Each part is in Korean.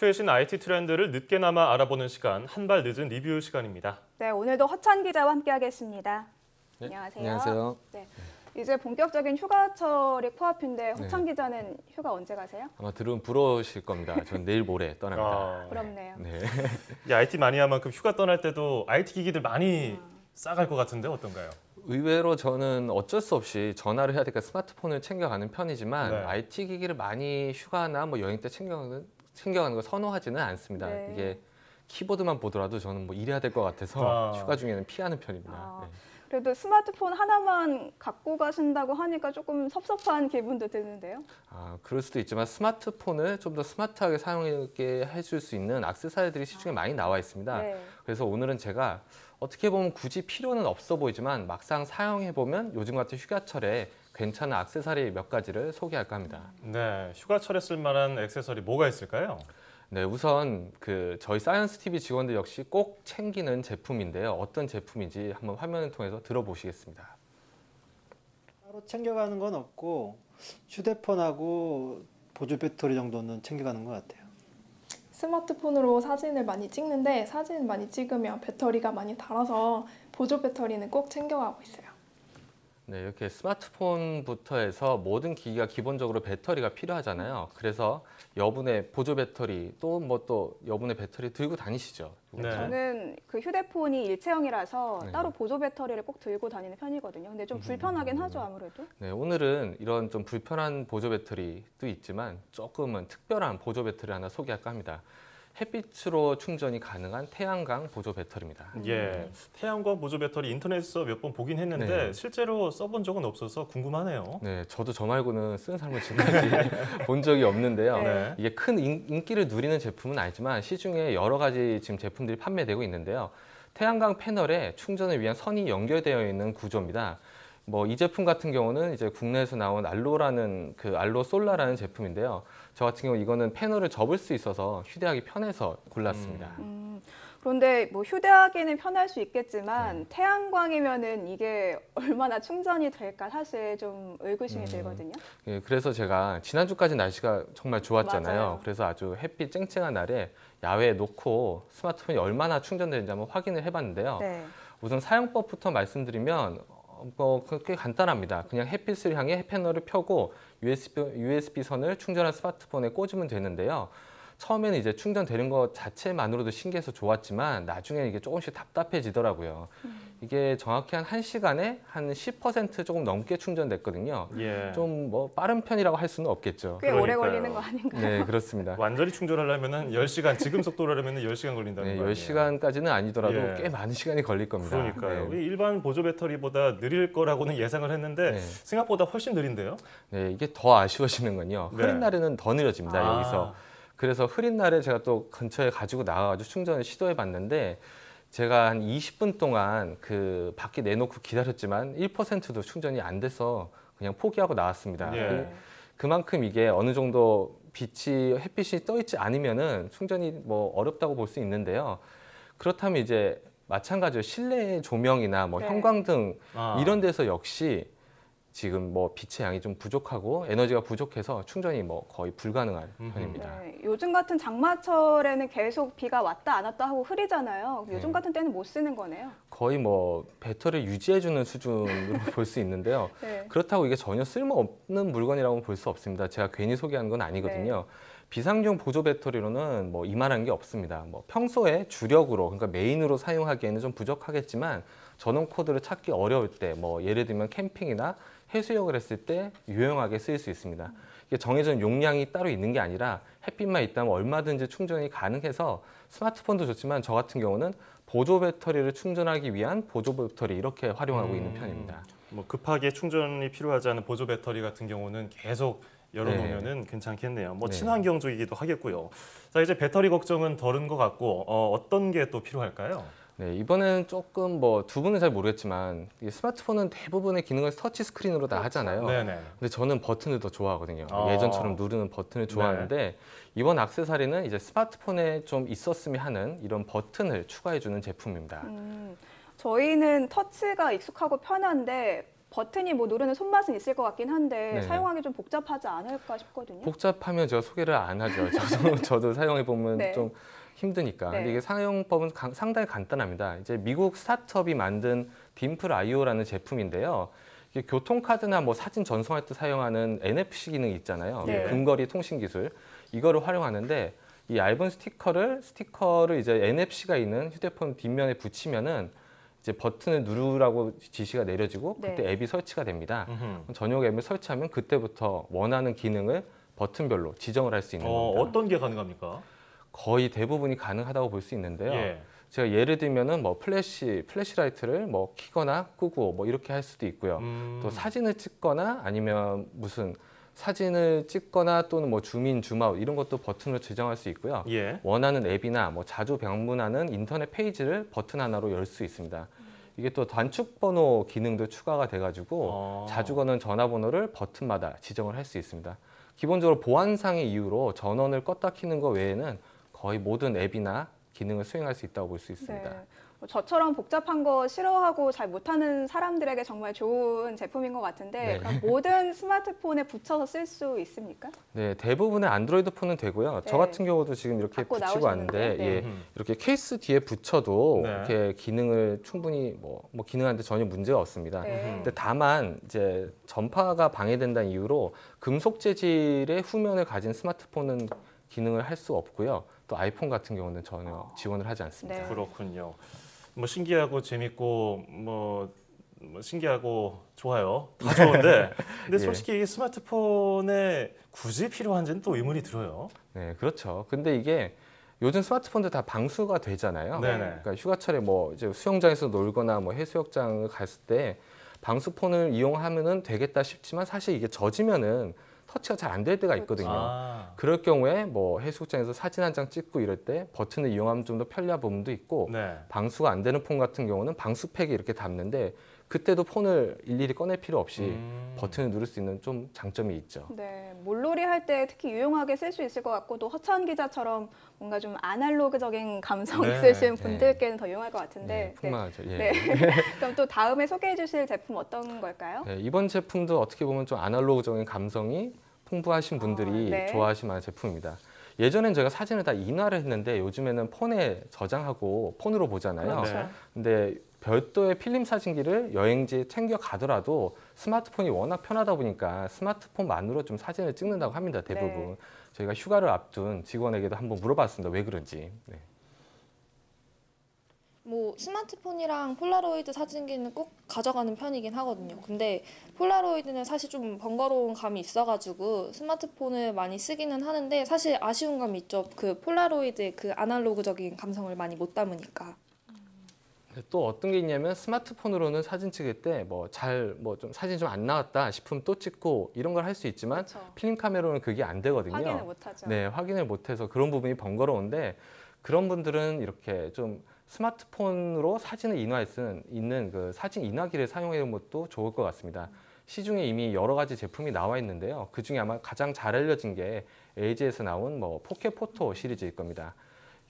최신 IT 트렌드를 늦게나마 알아보는 시간, 한 발 늦은 리뷰 시간입니다. 네, 오늘도 허찬 기자와 함께하겠습니다. 네, 안녕하세요. 안녕하세요. 네, 이제 본격적인 휴가철이 코앞인데 허찬 기자는 휴가 언제 가세요? 아마 들으면 부러우실 겁니다. 전 내일 모레 떠납니다. 부럽네요. 네. 이 IT 마니아만큼 휴가 떠날 때도 IT 기기들 많이 싸갈 것 같은데 어떤가요? 의외로 저는 어쩔 수 없이 전화를 해야 되니까 스마트폰을 챙겨가는 편이지만 네. IT 기기를 많이 휴가나 뭐 여행 때 챙겨가는 걸 선호하지는 않습니다. 네. 이게 키보드만 보더라도 저는 뭐 일해야 될 것 같아서 아. 휴가 중에는 피하는 편입니다. 아. 네. 그래도 스마트폰 하나만 갖고 가신다고 하니까 조금 섭섭한 기분도 드는데요. 그럴 수도 있지만 스마트폰을 좀 더 스마트하게 사용하게 해줄 수 있는 액세서리들이 시중에 많이 나와 있습니다. 네. 그래서 오늘은 제가 어떻게 보면 굳이 필요는 없어 보이지만 막상 사용해보면 요즘 같은 휴가철에 괜찮은 액세서리 몇 가지를 소개할까 합니다. 네, 휴가철에 쓸 만한 액세서리 뭐가 있을까요? 네, 우선 저희 사이언스 TV 직원들 역시 꼭 챙기는 제품인데요. 어떤 제품인지 한번 화면을 통해서 들어보시겠습니다. 따로 챙겨가는 건 없고 휴대폰하고 보조 배터리 정도는 챙겨가는 것 같아요. 스마트폰으로 사진을 많이 찍는데 사진을 많이 찍으면 배터리가 많이 닳아서 보조 배터리는 꼭 챙겨가고 있어요. 네, 이렇게 스마트폰부터 해서 모든 기기가 기본적으로 배터리가 필요하잖아요. 그래서 여분의 보조 배터리 또 여분의 배터리 들고 다니시죠? 네. 저는 그 휴대폰이 일체형이라서 네. 따로 보조 배터리를 꼭 들고 다니는 편이거든요. 근데 좀 불편하긴 하죠, 아무래도. 네, 오늘은 이런 좀 불편한 보조 배터리도 있지만 조금은 특별한 보조 배터리 하나 소개할까 합니다. 햇빛으로 충전이 가능한 태양광 보조 배터리입니다. 예, 태양광 보조 배터리 인터넷에서 몇 번 보긴 했는데 네. 실제로 써본 적은 없어서 궁금하네요. 네, 저도 저 말고는 쓰는 사람을 지금까지 본 적이 없는데요. 네. 이게 큰 인기를 누리는 제품은 아니지만 시중에 여러 가지 지금 제품들이 판매되고 있는데요. 태양광 패널에 충전을 위한 선이 연결되어 있는 구조입니다. 이 제품 같은 경우는 이제 국내에서 나온 알로 솔라라는 제품인데요. 저 같은 경우 이거는 패널을 접을 수 있어서 휴대하기 편해서 골랐습니다. 그런데 뭐 휴대하기는 편할 수 있겠지만 태양광이면은 이게 얼마나 충전이 될까 사실 좀 의구심이 들거든요. 예, 그래서 제가 지난주까지 날씨가 정말 좋았잖아요. 맞아요. 그래서 아주 햇빛 쨍쨍한 날에 야외에 놓고 스마트폰이 얼마나 충전되는지 한번 확인을 해봤는데요. 네. 우선 사용법부터 말씀드리면 꽤 간단합니다. 그냥 햇빛을 향해 패널을 펴고 USB 선을 충전한 스마트폰에 꽂으면 되는데요. 처음에는 이제 충전되는 것 자체만으로도 신기해서 좋았지만 나중에 이게 조금씩 답답해지더라고요. 이게 정확히 한 1시간에 한 10% 조금 넘게 충전됐거든요. 예. 좀 빠른 편이라고 할 수는 없겠죠. 꽤 오래 그러니까요. 걸리는 거 아닌가요? 네, 그렇습니다. 완전히 충전하려면 10시간, 지금 속도라면 10시간 걸린다는 네, 거 아니에요? 10시간까지는 아니더라도 예. 꽤 많은 시간이 걸릴 겁니다. 그러니까요. 네. 이 일반 보조 배터리보다 느릴 거라고는 예상을 했는데 네. 생각보다 훨씬 느린데요? 네, 이게 더 아쉬워지는 건요. 네. 흐린 날에는 더 느려집니다, 여기서. 그래서 흐린 날에 제가 또 근처에 가지고 나가가지고 충전을 시도해 봤는데 제가 한 20분 동안 밖에 내놓고 기다렸지만 1%도 충전이 안 돼서 그냥 포기하고 나왔습니다. 예. 그만큼 이게 어느 정도 햇빛이 떠 있지 않으면은 충전이 어렵다고 볼 수 있는데요. 그렇다면 이제 마찬가지로 실내 조명이나 네. 형광등 아. 이런 데서 역시 지금 빛의 양이 좀 부족하고 에너지가 부족해서 충전이 거의 불가능한 편입니다. 네, 요즘 같은 장마철에는 계속 비가 왔다 안 왔다 하고 흐리잖아요. 요즘 같은 때는 못 쓰는 거네요. 거의 배터리를 유지해주는 수준으로 볼 수 있는데요. 네. 그렇다고 이게 전혀 쓸모없는 물건이라고 볼 수 없습니다. 제가 괜히 소개한 건 아니거든요. 비상용 보조 배터리로는 이만한 게 없습니다. 평소에 주력으로, 그러니까 메인으로 사용하기에는 좀 부족하겠지만 전원 코드를 찾기 어려울 때, 예를 들면 캠핑이나 해수욕을 했을 때 유용하게 쓰일 수 있습니다. 이게 정해진 용량이 따로 있는 게 아니라 햇빛만 있다면 얼마든지 충전이 가능해서 스마트폰도 좋지만 저 같은 경우는 보조 배터리를 충전하기 위한 보조 배터리 이렇게 활용하고 있는 편입니다. 급하게 충전이 필요하지 않은 보조 배터리 같은 경우는 계속 열어놓으면 괜찮겠네요. 네. 친환경적이기도 하겠고요. 자, 이제 배터리 걱정은 덜은 것 같고 어떤 게 또 필요할까요? 네, 이번에는 조금 두 분은 잘 모르겠지만 이 스마트폰은 대부분의 기능을 터치 스크린으로 다 하잖아요. 네네. 근데 저는 버튼을 더 좋아하거든요. 아. 예전처럼 누르는 버튼을 좋아하는데 이번 액세서리는 이제 스마트폰에 좀 있었으면 하는 이런 버튼을 추가해주는 제품입니다. 저희는 터치가 익숙하고 편한데 버튼이 뭐 누르는 손맛은 있을 것 같긴 한데 네. 사용하기 좀 복잡하지 않을까 싶거든요. 복잡하면 제가 소개를 안 하죠. 저도 사용해 보면 네. 좀 힘드니까. 네. 근데 이게 사용법은 상당히 간단합니다. 이제 미국 스타트업이 만든 딤플 IO라는 제품인데요. 이게 교통카드나 뭐 사진 전송할 때 사용하는 NFC 기능이 있잖아요. 네. 근거리 통신 기술. 이거를 활용하는데 이 얇은 스티커를 이제 NFC가 있는 휴대폰 뒷면에 붙이면은 이제 버튼을 누르라고 지시가 내려지고 그때 네. 앱이 설치가 됩니다. 음흠. 전용 앱을 설치하면 그때부터 원하는 기능을 버튼별로 지정을 할 수 있는 겁니다. 어떤 게 가능합니까? 거의 대부분이 가능하다고 볼 수 있는데요. 예. 제가 예를 들면은 뭐 플래시라이트를 뭐 켜거나 끄고 뭐 이렇게 할 수도 있고요. 또 사진을 찍거나 아니면 무슨 사진을 찍거나 또는 뭐 줌인, 줌아웃 이런 것도 버튼으로 지정할 수 있고요. 예. 원하는 앱이나 뭐 자주 방문하는 인터넷 페이지를 버튼 하나로 열 수 있습니다. 이게 또 단축 번호 기능도 추가가 돼가지고 자주 거는 전화번호를 버튼마다 지정을 할 수 있습니다. 기본적으로 보안상의 이유로 전원을 껐다 켜는 거 외에는 거의 모든 앱이나 기능을 수행할 수 있다고 볼 수 있습니다. 네. 저처럼 복잡한 거 싫어하고 잘 못하는 사람들에게 정말 좋은 제품인 것 같은데 네. 그럼 모든 스마트폰에 붙여서 쓸 수 있습니까? 네, 대부분의 안드로이드 폰은 되고요. 저 네. 같은 경우도 지금 이렇게 갖고 붙이고 나오셨는데, 왔는데 네. 예, 이렇게 케이스 뒤에 붙여도 네. 이렇게 기능을 충분히 뭐 기능하는데 전혀 문제가 없습니다. 네. 근데 다만 이제 전파가 방해된다는 이유로 금속 재질의 후면을 가진 스마트폰은 기능을 할 수 없고요. 또 아이폰 같은 경우는 전혀 지원을 하지 않습니다. 네. 그렇군요. 뭐 신기하고 재밌고 뭐 신기하고 좋아요. 다 좋은데 근데 예. 솔직히 이 스마트폰에 굳이 필요한지는 또 의문이 들어요. 네, 그렇죠. 근데 이게 요즘 스마트폰들 다 방수가 되잖아요. 네네. 그러니까 휴가철에 뭐 이제 수영장에서 놀거나 뭐 해수욕장을 갔을 때 방수폰을 이용하면은 되겠다 싶지만 사실 이게 젖으면은 터치가 잘 안 될 때가 있거든요. 아, 그럴 경우에 뭐 해수욕장에서 사진 한 장 찍고 이럴 때 버튼을 이용하면 좀 더 편리한 부분도 있고 네. 방수가 안 되는 폰 같은 경우는 방수팩에 이렇게 담는데 그때도 폰을 일일이 꺼낼 필요 없이 버튼을 누를 수 있는 좀 장점이 있죠. 네, 물놀이 할 때 특히 유용하게 쓸 수 있을 것 같고 또 허천 기자처럼 뭔가 좀 아날로그적인 감성 네, 있으신 네. 분들께는 더 유용할 것 같은데 네, 풍만하죠. 예. 네. 그럼 또 다음에 소개해 주실 제품 어떤 걸까요? 네, 이번 제품도 어떻게 보면 좀 아날로그적인 감성이 풍부하신 분들이 네. 좋아하실 만한 제품입니다. 예전엔 제가 사진을 다 인화를 했는데 요즘에는 폰에 저장하고 폰으로 보잖아요. 그렇죠. 네. 근데 별도의 필름 사진기를 여행지에 챙겨 가더라도 스마트폰이 워낙 편하다 보니까 스마트폰만으로 좀 사진을 찍는다고 합니다. 대부분. 네. 저희가 휴가를 앞둔 직원에게도 한번 물어봤습니다. 왜 그런지. 네. 뭐 스마트폰이랑 폴라로이드 사진기는 꼭 가져가는 편이긴 하거든요. 근데 폴라로이드는 사실 좀 번거로운 감이 있어가지고 스마트폰을 많이 쓰기는 하는데 사실 아쉬운 감이 있죠. 그 폴라로이드의 그 아날로그적인 감성을 많이 못 담으니까. 또 어떤 게 있냐면 스마트폰으로는 사진 찍을 때 뭐 좀 사진 좀 안 나왔다 싶으면 또 찍고 이런 걸 할 수 있지만 그렇죠. 필름 카메라로는 그게 안 되거든요. 확인을 못하죠. 네, 확인을 못해서 그런 부분이 번거로운데 그런 분들은 이렇게 좀 스마트폰으로 사진을 인화할 수 있는 그 사진 인화기를 사용해 본 것도 좋을 것 같습니다. 시중에 이미 여러 가지 제품이 나와 있는데요. 그 중에 아마 가장 잘 알려진 게 LG에서 나온 뭐 포켓포토 시리즈일 겁니다.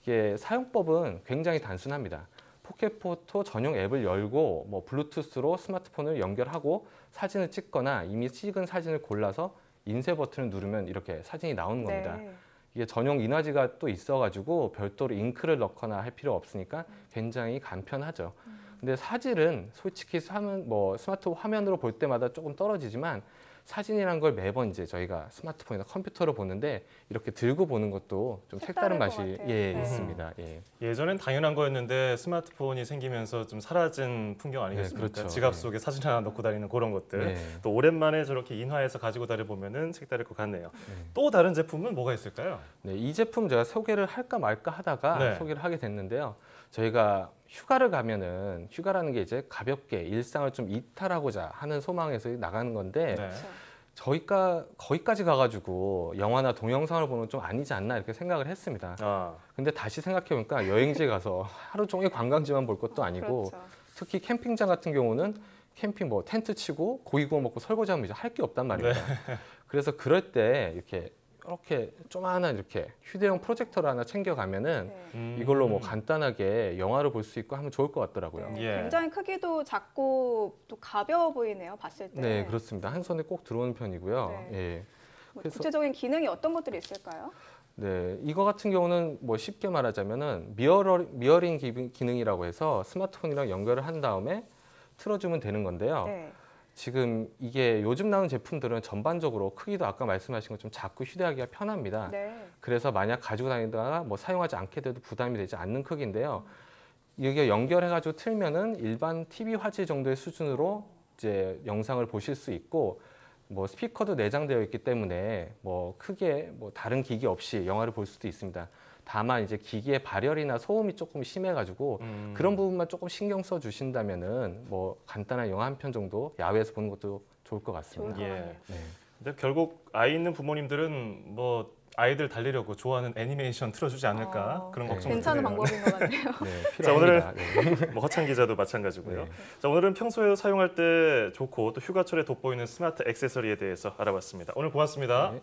이게 사용법은 굉장히 단순합니다. 포켓포토 전용 앱을 열고 뭐 블루투스로 스마트폰을 연결하고 사진을 찍거나 이미 찍은 사진을 골라서 인쇄 버튼을 누르면 이렇게 사진이 나오는 겁니다. 네. 이게 전용 인화지가 또 있어가지고 별도로 잉크를 넣거나 할 필요 없으니까 굉장히 간편하죠. 근데 사진은 솔직히 스마트 화면으로 볼 때마다 조금 떨어지지만 사진이란 걸 매번 이제 저희가 스마트폰이나 컴퓨터로 보는데 이렇게 들고 보는 것도 좀 색다른 색다를 것 맛이 같아요. 예, 네. 있습니다. 예. 예전엔 당연한 거였는데 스마트폰이 생기면서 좀 사라진 풍경 아니겠습니까? 네, 그렇죠. 지갑 네. 속에 사진 하나 넣고 다니는 그런 것들. 네. 또 오랜만에 저렇게 인화해서 가지고 다니 보면은 색다를 것 같네요. 네. 또 다른 제품은 뭐가 있을까요? 네, 이 제품 제가 소개를 할까 말까 하다가 네. 소개를 하게 됐는데요. 저희가 휴가를 가면은 휴가라는 게 이제 가볍게 일상을 좀 이탈하고자 하는 소망에서 나가는 건데 네. 그렇죠. 저희가 거기까지 가가지고 영화나 동영상을 보는 건 좀 아니지 않나 이렇게 생각을 했습니다. 아, 근데 다시 생각해보니까 여행지에 가서 하루 종일 관광지만 볼 것도 아니고 그렇죠. 특히 캠핑장 같은 경우는 캠핑 뭐 텐트 치고 고기 구워 먹고 설거지하면 이제 할 게 없단 말입니다. 그래서 그럴 때 이렇게 이렇게 조그마한 이렇게 휴대용 프로젝터를 하나 챙겨가면은 네. 이걸로 뭐 간단하게 영화를 볼 수 있고 하면 좋을 것 같더라고요. 네, 예. 굉장히 크기도 작고 또 가벼워 보이네요. 봤을 때. 네, 그렇습니다. 한 손에 꼭 들어오는 편이고요. 네. 예. 뭐 그래서- 구체적인 기능이 어떤 것들이 있을까요? 네, 이거 같은 경우는 뭐 쉽게 말하자면은 미러링 기능이라고 해서 스마트폰이랑 연결을 한 다음에 틀어주면 되는 건데요. 네. 지금 이게 요즘 나온 제품들은 전반적으로 크기도 아까 말씀하신 것처럼 작고 휴대하기가 편합니다. 네. 그래서 만약 가지고 다니다가 뭐 사용하지 않게 돼도 부담이 되지 않는 크기인데요. 이게 연결해가지고 틀면은 일반 TV 화질 정도의 수준으로 이제 영상을 보실 수 있고, 뭐 스피커도 내장되어 있기 때문에 뭐 크게 뭐 다른 기기 없이 영화를 볼 수도 있습니다. 다만 이제 기기의 발열이나 소음이 조금 심해가지고 그런 부분만 조금 신경 써 주신다면은 뭐 간단한 영화 한 편 정도 야외에서 보는 것도 좋을 것 같습니다. 좋을 것 예. 같네요. 네. 근데 결국 아이 있는 부모님들은 뭐 아이들 달래려고 좋아하는 애니메이션 틀어주지 않을까 그런 네. 걱정이 괜찮은 드네요. 방법인 것 같네요. 네, 자, 오늘- 필요합니다. 네. 뭐 허찬 기자도 마찬가지고요. 네. 자, 오늘은 평소에 사용할 때 좋고 또 휴가철에 돋보이는 스마트 액세서리에 대해서 알아봤습니다. 오늘 고맙습니다. 네.